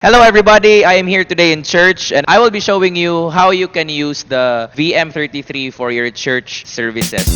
Hello everybody, I am here today in church and I will be showing you how you can use the VM33 for your church services.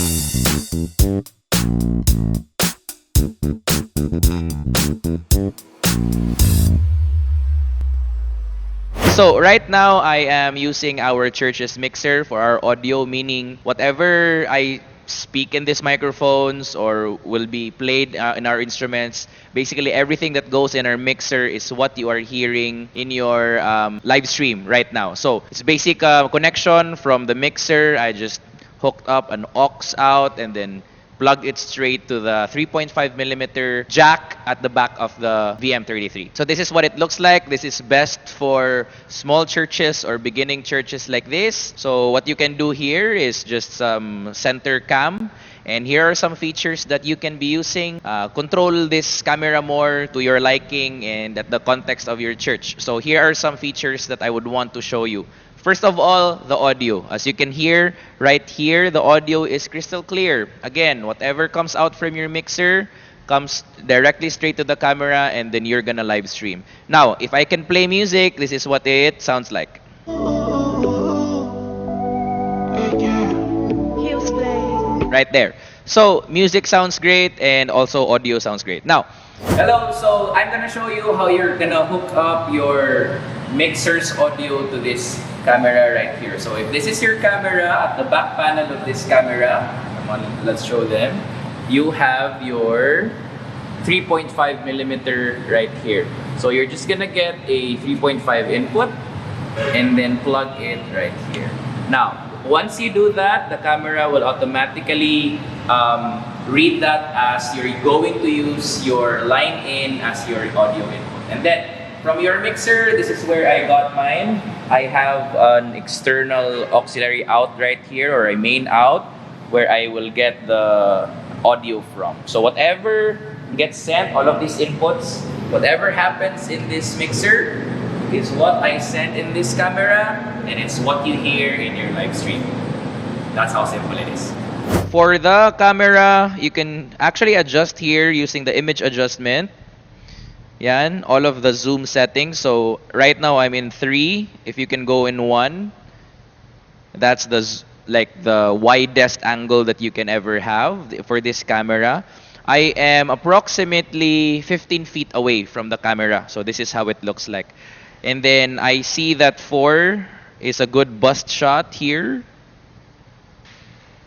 So right now I am using our church's mixer for our audio, meaning whatever I speak in these microphones or will be played in our instruments, basically everything that goes in our mixer is what you are hearing in your live stream right now. So it's basic connection from the mixer. I just hooked up an aux out and then plug it straight to the 3.5 millimeter jack at the back of the VM33. So this is what it looks like. This is best for small churches or beginning churches like this. So what you can do here is just some center cam. And here are some features that you can be using. Control this camera more to your liking and at the context of your church. So here are some features that I would want to show you. First of all, the audio. As you can hear right here, the audio is crystal clear. Again, whatever comes out from your mixer comes directly straight to the camera and then you're gonna live stream. Now, if I can play music, this is what it sounds like. Right there. So, music sounds great and also audio sounds great. Now, Hello, so I'm gonna show you how you're gonna hook up your mixer's audio to this camera right here. So if this is your camera, at the back panel of this camera, come on, let's show them. You have your 3.5 millimeter right here. So you're just gonna get a 3.5 input and then plug it right here. Now, once you do that, the camera will automatically read that as you're going to use your line in as your audio input. And then from your mixer, this is where I got mine. I have an external auxiliary out right here, or a main out, where I will get the audio from. So whatever gets sent, all of these inputs, whatever happens in this mixer is what I send in this camera, and it's what you hear in your live stream. That's how simple it is. for the camera, you can actually adjust here using the image adjustment. Yan, all of the zoom settings. So right now I'm in 3. If you can go in 1, that's like the widest angle that you can ever have for this camera. I am approximately 15 feet away from the camera. So this is how it looks like. And then I see that 4 is a good bust shot here.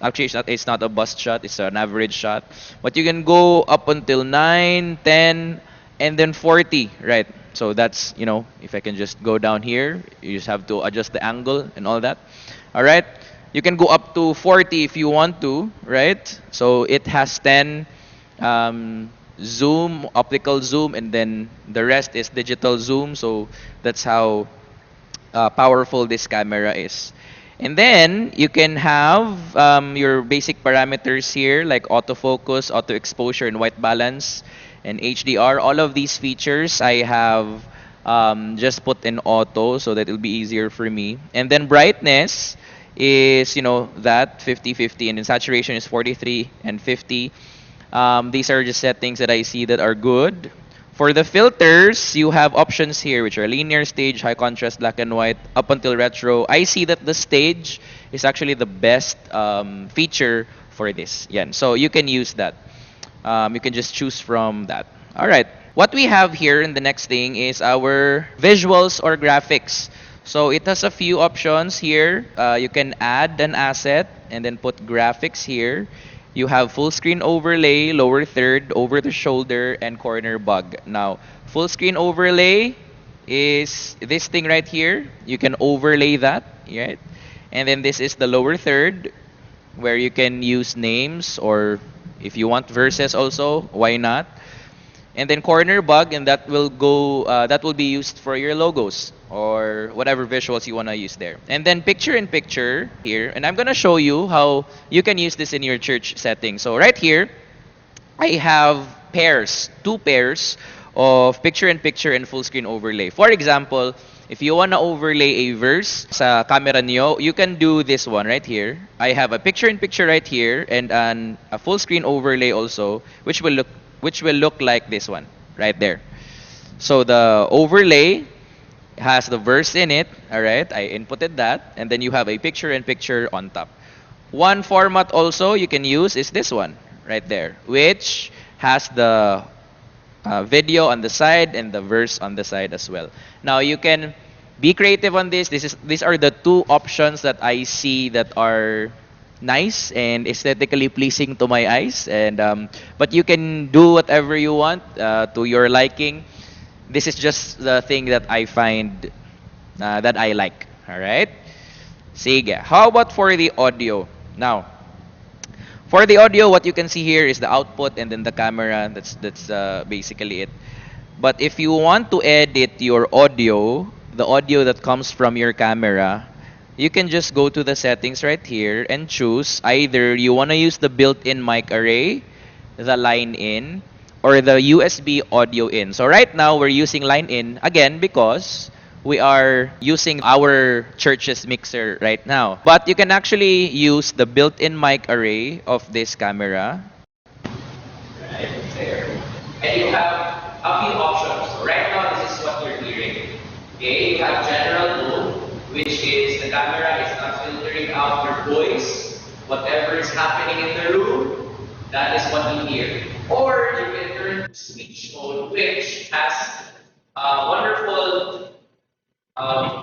Actually, it's not a bust shot, it's an average shot. But you can go up until 9, 10, and then 40, right? So that's, if I can just go down here, you just have to adjust the angle and all that. All right? You can go up to 40 if you want to, right? So it has 10 zoom, optical zoom, and then the rest is digital zoom. So that's how powerful this camera is. And then you can have your basic parameters here like autofocus, auto exposure, and white balance, and HDR. All of these features I have just put in auto so that it'll be easier for me. And then brightness is, that 50-50, and then saturation is 43 and 50. These are just settings that I see that are good. For the filters, you have options here which are linear, stage, high contrast, black and white, up until retro. I see that the stage is actually the best feature for this. Yeah, so you can use that. You can just choose from that. All right. What we have here in the next thing is our visuals or graphics. So it has a few options here. You can add an asset and then put graphics here. You have full screen overlay, lower third, over the shoulder, and corner bug. Now, full screen overlay is this thing right here. You can overlay that, right? And then this is the lower third, where you can use names, or if you want verses also, why not? And then corner bug, and that will be used for your logos or whatever visuals you want to use there. And then picture in picture here, and I'm going to show you how you can use this in your church setting. So right here, I have two pairs of picture in picture and full screen overlay. For example, if you want to overlay a verse sa camera niyo, you can do this one right here. I have a picture in picture right here and a full screen overlay also, which will look like this one right there. So the overlay has the verse in it. All right, I inputted that, and then you have a picture-in-picture on top. One format also you can use is this one right there, which has the video on the side and the verse on the side as well. Now you can be creative on this. These are the two options that I see that are nice and aesthetically pleasing to my eyes. And but you can do whatever you want to your liking. This is just the thing that I find that I like. All right. Sige. How about for the audio? Now, for the audio, what you can see here is the output and then the camera. That's basically it. But if you want to edit your audio, the audio that comes from your camera, you can just go to the settings right here and choose either you want to use the built-in mic array, the line in, or the USB audio in. So right now we're using line in again because we are using our church's mixer right now. But you can actually use the built-in mic array of this camera. Right there. And you have a few options. So right now, this is what you're hearing. Okay, you have general mode, which is the camera is not filtering out your voice. Whatever is happening in the room, that is what you hear. Or you can turn to speech mode, which has wonderful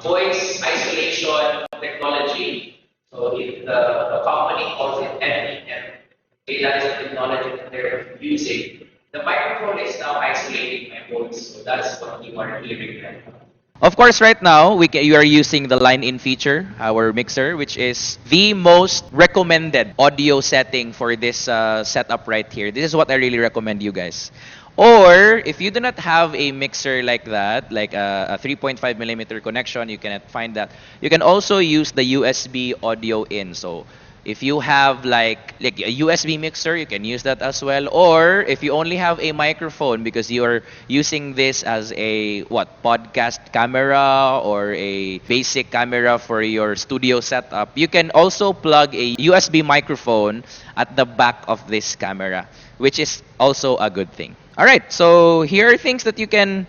voice isolation technology. So the company calls it NEM. Okay, that is the technology that they're using. The microphone is now isolating my voice, so that's what you are hearing right now. Of course, right now you are using the line-in feature, our mixer, which is the most recommended audio setting for this setup right here. This is what I really recommend you guys. Or if you do not have a mixer like that, like a 3.5 millimeter connection, you cannot find that. You can also use the USB audio in. So if you have like a USB mixer, you can use that as well. Or if you only have a microphone because you are using this as a podcast camera or a basic camera for your studio setup, you can also plug a USB microphone at the back of this camera, which is also a good thing. All right, so here are things that you can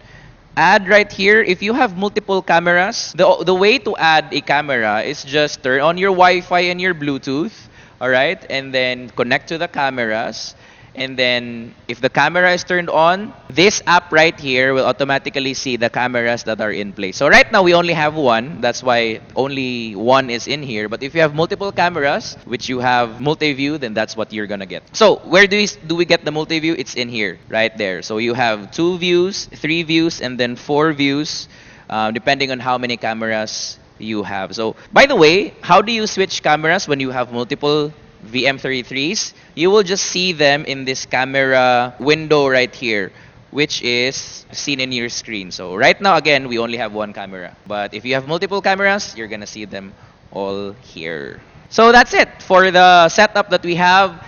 add right here. If you have multiple cameras, the way to add a camera is just turn on your Wi-Fi and your Bluetooth, all right, and then connect to the cameras. And then if the camera is turned on, this app right here will automatically see the cameras that are in place. So right now we only have one. That's why only one is in here. But if you have multiple cameras, which you have multi-view, then that's what you're gonna get. So where do we get the multi-view? It's in here, right there. So you have 2 views, 3 views, and then 4 views, depending on how many cameras you have. So by the way, how do you switch cameras when you have multiple VM33s? You will just see them in this camera window right here, which is seen in your screen. So right now, again, we only have one camera. But if you have multiple cameras, you're gonna see them all here. So that's it for the setup that we have.